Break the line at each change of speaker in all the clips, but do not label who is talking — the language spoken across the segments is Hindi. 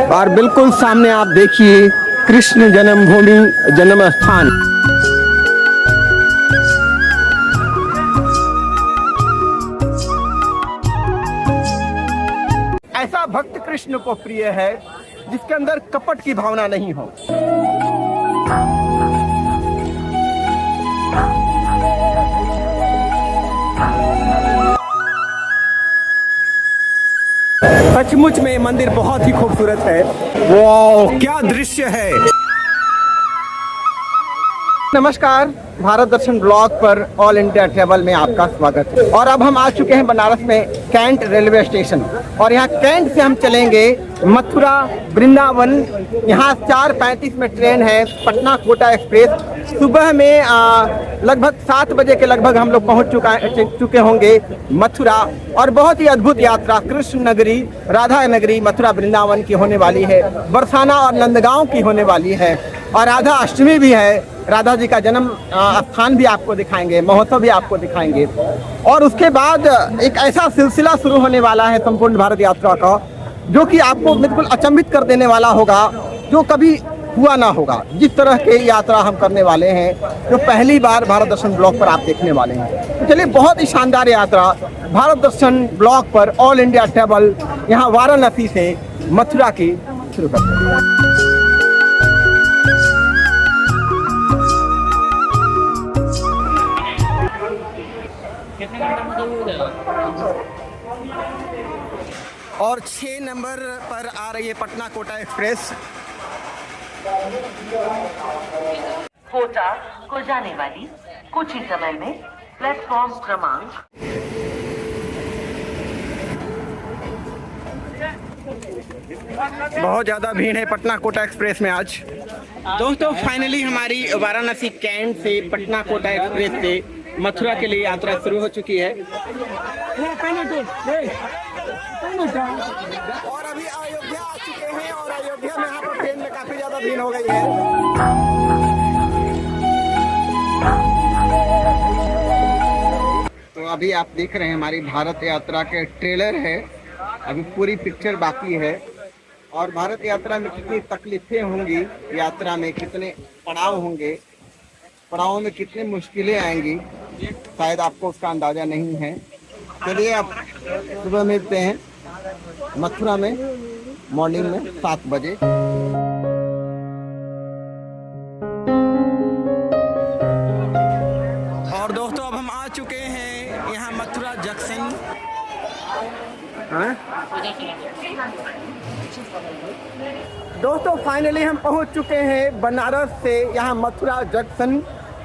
और बिल्कुल सामने आप देखिए कृष्ण जन्मभूमि जन्म स्थान। ऐसा भक्त कृष्ण को प्रिय है जिसके अंदर कपट की भावना नहीं हो। सचमुच में मंदिर बहुत ही खूबसूरत है। वाह, क्या दृश्य है। नमस्कार, भारत दर्शन ब्लॉग पर ऑल इंडिया ट्रैवल में आपका स्वागत है। और अब हम आ चुके हैं बनारस में कैंट रेलवे स्टेशन और यहाँ कैंट से हम चलेंगे मथुरा वृंदावन। यहाँ 4:35 में ट्रेन है, पटना कोटा एक्सप्रेस। सुबह में लगभग 7 बजे के लगभग हम लोग पहुँच चुके होंगे मथुरा। और बहुत ही अद्भुत यात्रा कृष्ण नगरी, राधा नगरी, मथुरा वृंदावन की होने वाली है। बरसाना और नंदगांव की होने वाली है और राधा अष्टमी भी है। राधा जी का जन्म स्थान भी आपको दिखाएंगे, महोत्सव भी आपको दिखाएंगे। और उसके बाद एक ऐसा सिलसिला शुरू होने वाला है संपूर्ण भारत यात्रा का, जो कि आपको बिल्कुल अचंभित कर देने वाला होगा, जो कभी हुआ ना होगा। जिस तरह के यात्रा हम करने वाले हैं, जो पहली बार भारत दर्शन ब्लॉग पर आप देखने वाले हैं। तो चलिए, बहुत ही शानदार यात्रा भारत दर्शन ब्लॉग पर ऑल इंडिया ट्रैवल यहाँ वाराणसी से मथुरा की शुरू करते हैं। और 6 नंबर पर आ रही है पटना कोटा एक्सप्रेस।
कोटा को जाने वाली कुछ ही समय में प्लेटफॉर्म क्रमांक।
बहुत ज़्यादा भीड़ है पटना कोटा एक्सप्रेस में आज। दोस्तों, फाइनली हमारी वाराणसी कैंट से पटना कोटा एक्सप्रेस से मथुरा के लिए यात्रा शुरू हो चुकी है। और अभी अयोध्या आ चुके हैं और अयोध्या में यहाँ पर ट्रेन में काफी ज्यादा भीड़ हो गई है। तो अभी आप देख रहे हैं हमारी भारत यात्रा के ट्रेलर है। अभी पूरी पिक्चर बाकी है। और भारत यात्रा में कितनी तकलीफें होंगी, यात्रा में कितने पड़ाव होंगे, पड़ावों में कितनी मुश्किलें आएंगी, शायद आपको उसका अंदाजा नहीं है। चलिए, अब सुबह मिलते हैं मथुरा में मॉर्निंग में 7 बजे। और दोस्तों, अब हम आ चुके हैं यहाँ मथुरा जंक्शन। दोस्तों, फाइनली हम पहुंच चुके हैं बनारस से यहाँ मथुरा जंक्शन।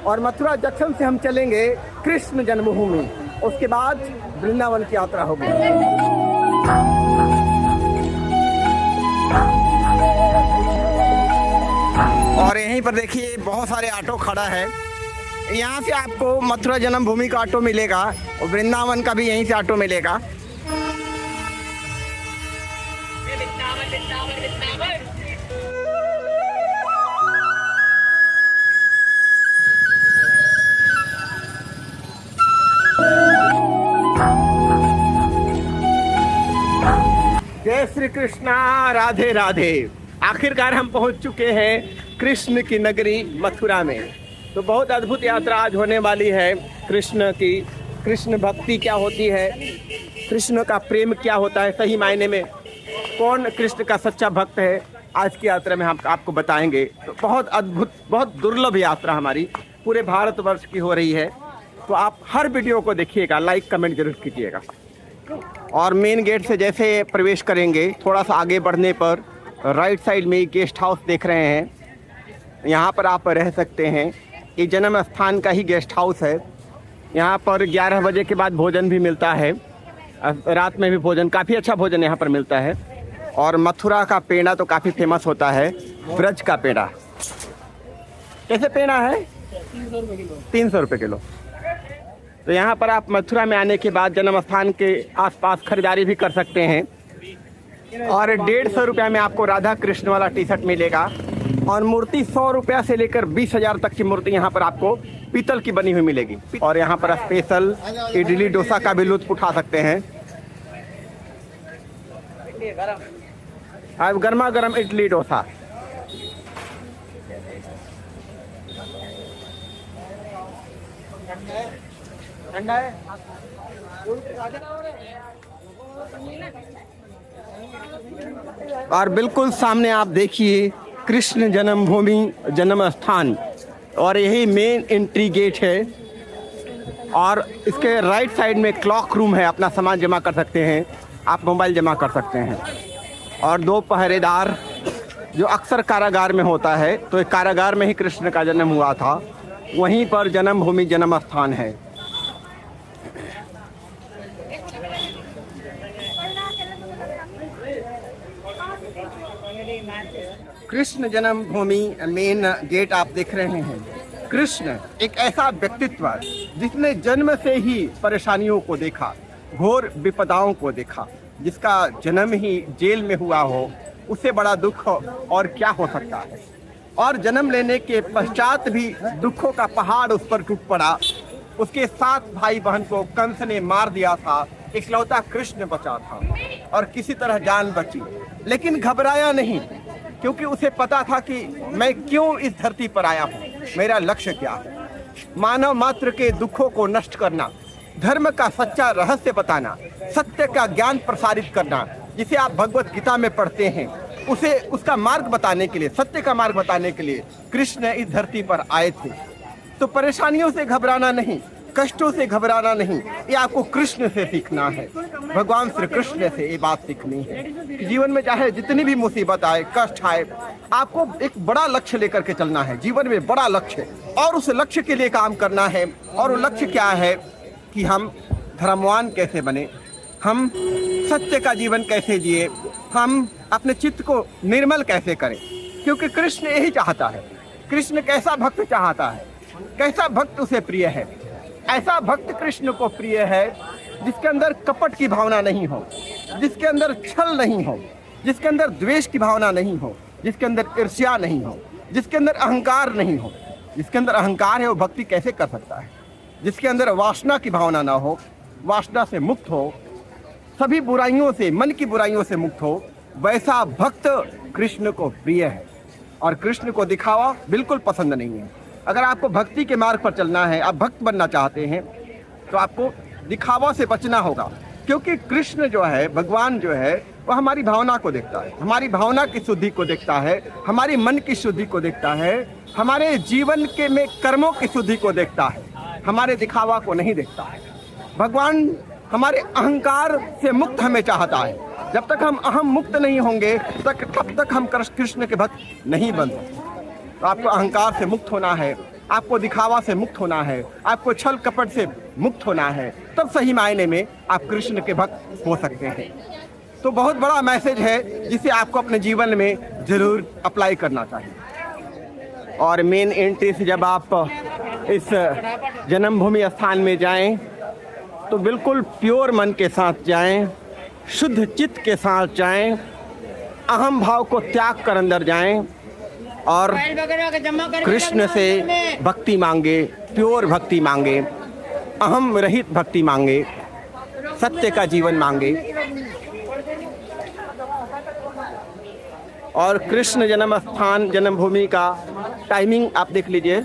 और मथुरा जंक्शन से हम चलेंगे कृष्ण जन्मभूमि, उसके बाद वृंदावन की यात्रा होगी। और यहीं पर देखिए बहुत सारे ऑटो खड़ा है। यहाँ से आपको मथुरा जन्मभूमि का ऑटो मिलेगा और वृंदावन का भी यहीं से ऑटो मिलेगा। जय श्री कृष्णा, राधे राधे। आखिरकार हम पहुंच चुके हैं कृष्ण की नगरी मथुरा में। तो बहुत अद्भुत यात्रा आज होने वाली है कृष्ण की। कृष्ण भक्ति क्या होती है, कृष्ण का प्रेम क्या होता है, सही मायने में कौन कृष्ण का सच्चा भक्त है, आज की यात्रा में हम आपको बताएंगे। तो बहुत अद्भुत, बहुत दुर्लभ यात्रा हमारी पूरे भारतवर्ष की हो रही है। तो आप हर वीडियो को देखिएगा, लाइक कमेंट जरूर कीजिएगा। और मेन गेट से जैसे प्रवेश करेंगे, थोड़ा सा आगे बढ़ने पर राइट साइड में गेस्ट हाउस देख रहे हैं। यहाँ पर आप रह सकते हैं। ये जन्म स्थान का ही गेस्ट हाउस है। यहाँ पर 11 बजे के बाद भोजन भी मिलता है, रात में भी भोजन, काफ़ी अच्छा भोजन यहाँ पर मिलता है। और मथुरा का पेड़ा तो काफ़ी फेमस होता है, ब्रज का पेड़ा। कैसे पेड़ा है? 300 रुपये किलो। तो यहाँ पर आप मथुरा में आने के बाद जन्म स्थान के आसपास खरीदारी भी कर सकते हैं। और 150 रुपये में आपको राधा कृष्ण वाला टी शर्ट मिलेगा। और मूर्ति 100 रुपया से लेकर 20,000 तक की मूर्ति यहाँ पर आपको पीतल की बनी हुई मिलेगी। और यहाँ पर स्पेशल इडली डोसा का भी लुत्फ उठा सकते हैं। अब गर्मा गर्म इडली डोसा। ठंडा है। और बिल्कुल सामने आप देखिए कृष्ण जन्मभूमि जन्म स्थान, और यही मेन एंट्री गेट है। और इसके राइट साइड में क्लॉक रूम है, अपना सामान जमा कर सकते हैं, आप मोबाइल जमा कर सकते हैं। और 2 पहरेदार जो अक्सर कारागार में होता है, तो एक कारागार में ही कृष्ण का जन्म हुआ था, वहीं पर जन्मभूमि जन्म स्थान है। कृष्ण जन्मभूमि मेन गेट आप देख रहे हैं। कृष्ण एक ऐसा व्यक्तित्व जिसने जन्म से ही परेशानियों को देखा, घोर विपदाओं को देखा। जिसका जन्म ही जेल में हुआ हो, उससे बड़ा दुख और क्या हो सकता है। और जन्म लेने के पश्चात भी दुखों का पहाड़ उस पर टूट पड़ा। उसके 7 भाई बहन को कंस ने मार दिया था, इकलौता कृष्ण बचा था और किसी तरह जान बची। लेकिन घबराया नहीं, क्योंकि उसे पता था कि मैं क्यों इस धरती पर आया हूँ, मेरा लक्ष्य क्या है। मानव मात्र के दुखों को नष्ट करना, धर्म का सच्चा रहस्य बताना, सत्य का ज्ञान प्रसारित करना, जिसे आप भगवत गीता में पढ़ते हैं, उसे उसका मार्ग बताने के लिए, सत्य का मार्ग बताने के लिए कृष्ण इस धरती पर आए थे। तो परेशानियों से घबराना नहीं, कष्टों से घबराना नहीं, ये आपको कृष्ण से सीखना है। भगवान श्री कृष्ण से ये बात सीखनी है कि जीवन में चाहे जितनी भी मुसीबत आए, कष्ट आए, आपको एक बड़ा लक्ष्य लेकर के चलना है। जीवन में बड़ा लक्ष्य, और उस लक्ष्य के लिए काम करना है। और वो लक्ष्य क्या है कि हम धर्मवान कैसे बने, हम सत्य का जीवन कैसे जिए, हम अपने चित्त को निर्मल कैसे करें। क्योंकि कृष्ण यही चाहता है। कृष्ण कैसा भक्त चाहता है, कैसा भक्त उसे प्रिय है। ऐसा भक्त कृष्ण को प्रिय है जिसके अंदर कपट की भावना नहीं हो, जिसके अंदर छल नहीं हो, जिसके अंदर द्वेष की भावना नहीं हो, जिसके अंदर ईर्ष्या नहीं हो, जिसके अंदर अहंकार नहीं हो। जिसके अंदर अहंकार है वो भक्ति कैसे कर सकता है। जिसके अंदर वासना की भावना ना हो, वासना से मुक्त हो, सभी बुराइयों से, मन की बुराइयों से मुक्त हो, वैसा भक्त कृष्ण को प्रिय है। और कृष्ण को दिखावा बिल्कुल पसंद नहीं है। अगर आपको भक्ति के मार्ग पर चलना है, आप भक्त बनना चाहते हैं, तो आपको दिखावा से बचना होगा। क्योंकि कृष्ण जो है, भगवान जो है, वो हमारी भावना को देखता है, हमारी भावना की शुद्धि को देखता है, हमारी मन की शुद्धि को देखता है, हमारे जीवन के में कर्मों की शुद्धि को देखता है, हमारे दिखावा को नहीं देखता है। भगवान हमारे अहंकार से मुक्त हमें चाहता है। जब तक हम अहम मुक्त नहीं होंगे, तब तक हम कृष्ण के भक्त नहीं बन सकते। तो आपको अहंकार से मुक्त होना है, आपको दिखावा से मुक्त होना है, आपको छल कपट से मुक्त होना है, तब सही मायने में आप कृष्ण के भक्त हो सकते हैं। तो बहुत बड़ा मैसेज है जिसे आपको अपने जीवन में जरूर अप्लाई करना चाहिए। और मेन एंट्री से जब आप इस जन्मभूमि स्थान में जाएं, तो बिल्कुल प्योर मन के साथ जाएं, शुद्ध चित्त के साथ जाएं, अहम भाव को त्याग कर अंदर जाएं और कृष्ण से भक्ति मांगे, प्योर भक्ति मांगे, अहम रहित भक्ति मांगे, सत्य का जीवन मांगे। और कृष्ण जन्म स्थान जन्मभूमि का टाइमिंग आप देख लीजिए।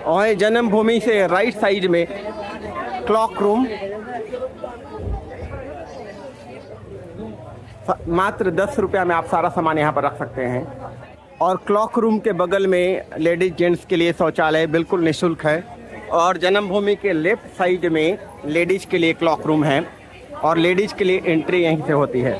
और जन्मभूमि से राइट साइड में क्लॉक रूम, मात्र 10 रुपया में आप सारा सामान यहाँ पर रख सकते हैं। और क्लॉक रूम के बगल में लेडीज जेंट्स के लिए शौचालय बिल्कुल निःशुल्क है। और जन्मभूमि के लेफ्ट साइड में लेडीज के लिए क्लॉक रूम है और लेडीज के लिए एंट्री यहीं से होती है।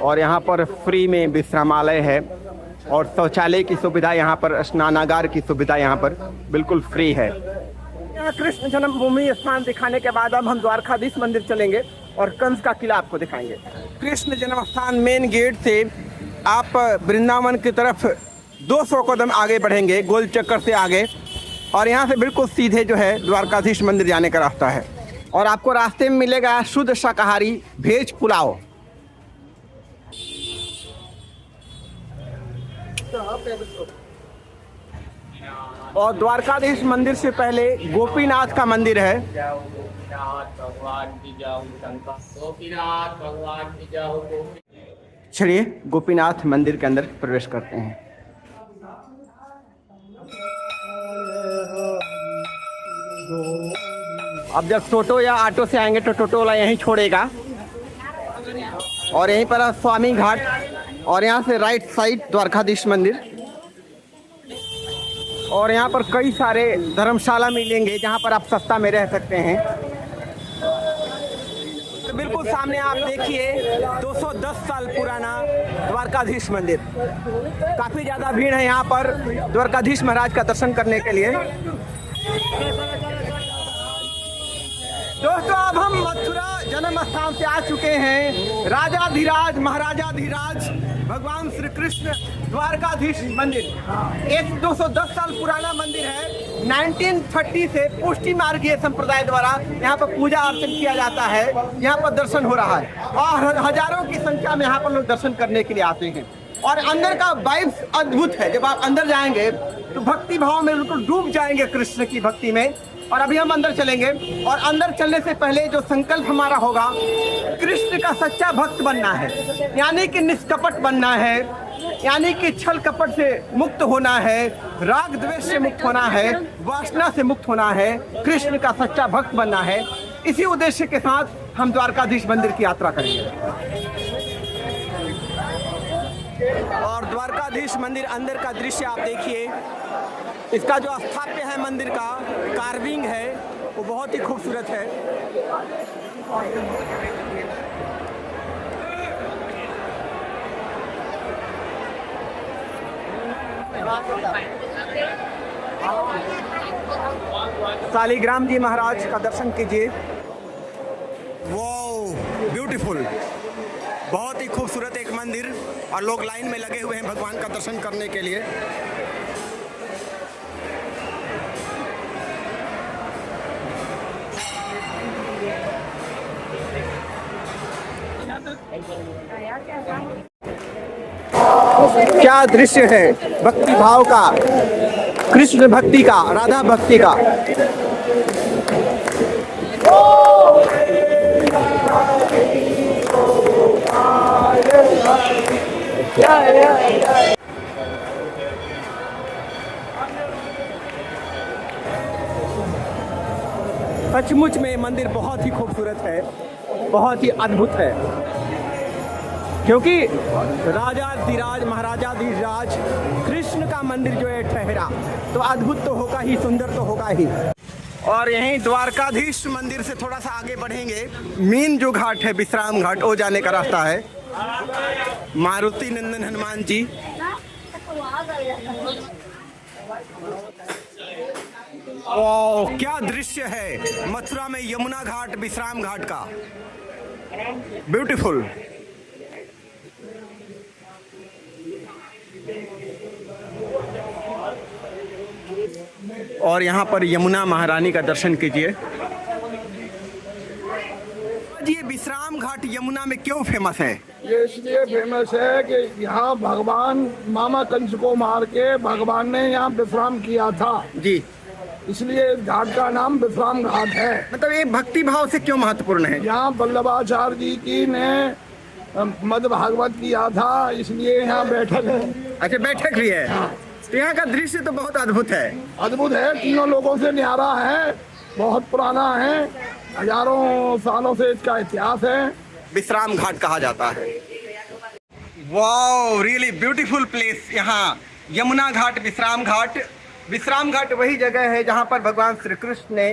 और यहाँ पर फ्री में विश्रामालय है और शौचालय की सुविधा यहाँ पर, स्नानागार की सुविधा यहाँ पर बिल्कुल फ्री है। कृष्ण जन्मभूमि स्थान दिखाने के बाद अब हम द्वारकाधीश मंदिर चलेंगे और कंस का किला आपको दिखाएंगे। कृष्ण जन्म स्थान मेन गेट से आप वृंदावन की तरफ 200 कदम आगे बढ़ेंगे, गोल चक्कर से आगे, और यहाँ से बिल्कुल सीधे जो है द्वारकाधीश मंदिर जाने का रास्ता है। और आपको रास्ते में मिलेगा शुद्ध शाकाहारी वेज पुलाव। और द्वारकाधीश मंदिर से पहले गोपीनाथ का मंदिर है।
गोपीनाथ भगवान की जाओ, गोपीनाथ भगवान की जाओ।
चलिए गोपीनाथ मंदिर के अंदर प्रवेश करते हैं। अब जब टोटो या ऑटो से आएंगे तो टोटो वाला यहीं छोड़ेगा और यहीं पर स्वामी घाट और यहाँ से राइट साइड द्वारकाधीश मंदिर। और यहाँ पर कई सारे धर्मशाला मिलेंगे जहाँ पर आप सस्ता में रह सकते हैं। तो बिल्कुल सामने आप देखिए 210 साल पुराना द्वारकाधीश मंदिर। काफ़ी ज़्यादा भीड़ है यहाँ पर द्वारकाधीश महाराज का दर्शन करने के लिए। दोस्तों अब हम मथुरा जन्म स्थान से आ चुके हैं। राजाधिराज महाराजाधिराज भगवान श्री कृष्ण द्वारकाधीश मंदिर। एक 210 साल पुराना मंदिर है। 1930 से पुष्टि मार्गीय संप्रदाय द्वारा यहाँ पर पूजा अर्चन किया जाता है। यहाँ पर दर्शन हो रहा है और हजारों की संख्या में यहाँ पर लोग दर्शन करने के लिए आते हैं। और अंदर का वाइब्स अद्भुत है। जब आप अंदर जाएंगे तो भक्ति भाव में बिल्कुल डूब जाएंगे कृष्ण की भक्ति में। और अभी हम अंदर चलेंगे और अंदर चलने से पहले जो संकल्प हमारा होगा, कृष्ण का सच्चा भक्त बनना है, यानी कि निष्कपट बनना है, यानी कि छल कपट से मुक्त होना है, राग द्वेष से मुक्त होना है, वासना से मुक्त होना है, कृष्ण का सच्चा भक्त बनना है। इसी उद्देश्य के साथ हम द्वारकाधीश मंदिर की यात्रा करेंगे। और द्वारकाधीश मंदिर अंदर का दृश्य आप देखिए। इसका जो स्थाप्य है मंदिर का कार्विंग है वो बहुत ही खूबसूरत है। शालिग्राम जी महाराज का दर्शन कीजिए। वाओ ब्यूटीफुल, बहुत ही खूबसूरत एक मंदिर और लोग लाइन में लगे हुए हैं भगवान का दर्शन करने के लिए। क्या दृश्य है भक्ति भाव का, कृष्ण भक्ति का, राधा भक्ति का। सचमुच में मंदिर बहुत ही खूबसूरत है, बहुत ही अद्भुत है। क्योंकि राजाधिराज महाराजाधिराज कृष्ण का मंदिर जो है ठहरा तो अद्भुत तो होगा ही, सुंदर तो होगा ही। और यहीं द्वारकाधीश मंदिर से थोड़ा सा आगे बढ़ेंगे, मेन जो घाट है विश्राम घाट, वो जाने का रास्ता है। मारुति नंदन हनुमान जी। ओह क्या दृश्य है मथुरा में यमुना घाट विश्राम घाट का, ब्यूटीफुल। और यहाँ पर यमुना महारानी का दर्शन कीजिए। ये विश्राम घाट यमुना में क्यों फेमस है?
ये इसलिए फेमस है कि यहाँ भगवान मामा कंस को मार के भगवान ने यहाँ विश्राम किया था
जी,
इसलिए इस घाट का नाम विश्राम घाट है।
मतलब ये भक्ति भाव से क्यों महत्वपूर्ण है?
यहाँ वल्लभाचार्य जी की ने मद भागवत किया था, इसलिए यहाँ बैठक है।
अच्छा बैठक भी है। तो यहाँ का दृश्य तो बहुत अद्भुत है।
अद्भुत है, तीनों लोगों से न्यारा है, बहुत पुराना है, हजारों सालों से इसका इतिहास है।
विश्राम घाट कहा जाता है। Wow really beautiful place. यहाँ यमुना घाट विश्राम घाट। विश्राम घाट वही जगह है जहाँ पर भगवान श्री कृष्ण ने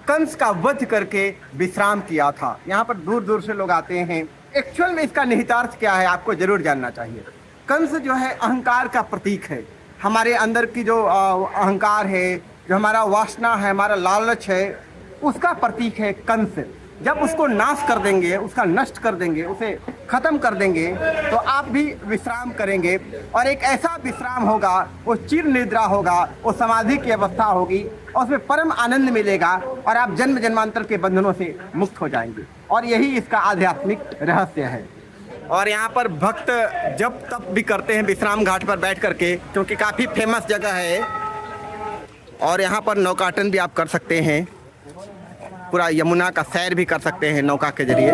कंस का वध करके विश्राम किया था। यहाँ पर दूर दूर से लोग आते हैं। एक्चुअल में इसका निहितार्थ क्या है आपको जरूर जानना चाहिए। कंस जो है अहंकार का प्रतीक है। हमारे अंदर की जो अहंकार है, जो हमारा वासना है, हमारा लालच है, उसका प्रतीक है कंस। जब उसको नाश कर देंगे, उसका नष्ट कर देंगे, उसे खत्म कर देंगे तो आप भी विश्राम करेंगे। और एक ऐसा विश्राम होगा, वो चिर निद्रा होगा, वो समाधि की अवस्था होगी और उसमें परम आनंद मिलेगा और आप जन्म जन्मांतर के बंधनों से मुक्त हो जाएंगे। और यही इसका आध्यात्मिक रहस्य है। और यहाँ पर भक्त जब तप भी करते हैं विश्राम घाट पर बैठ करके, क्योंकि काफ़ी फेमस जगह है। और यहाँ पर नौकाटन भी आप कर सकते हैं, पूरा यमुना का सैर भी कर सकते हैं नौका के जरिए।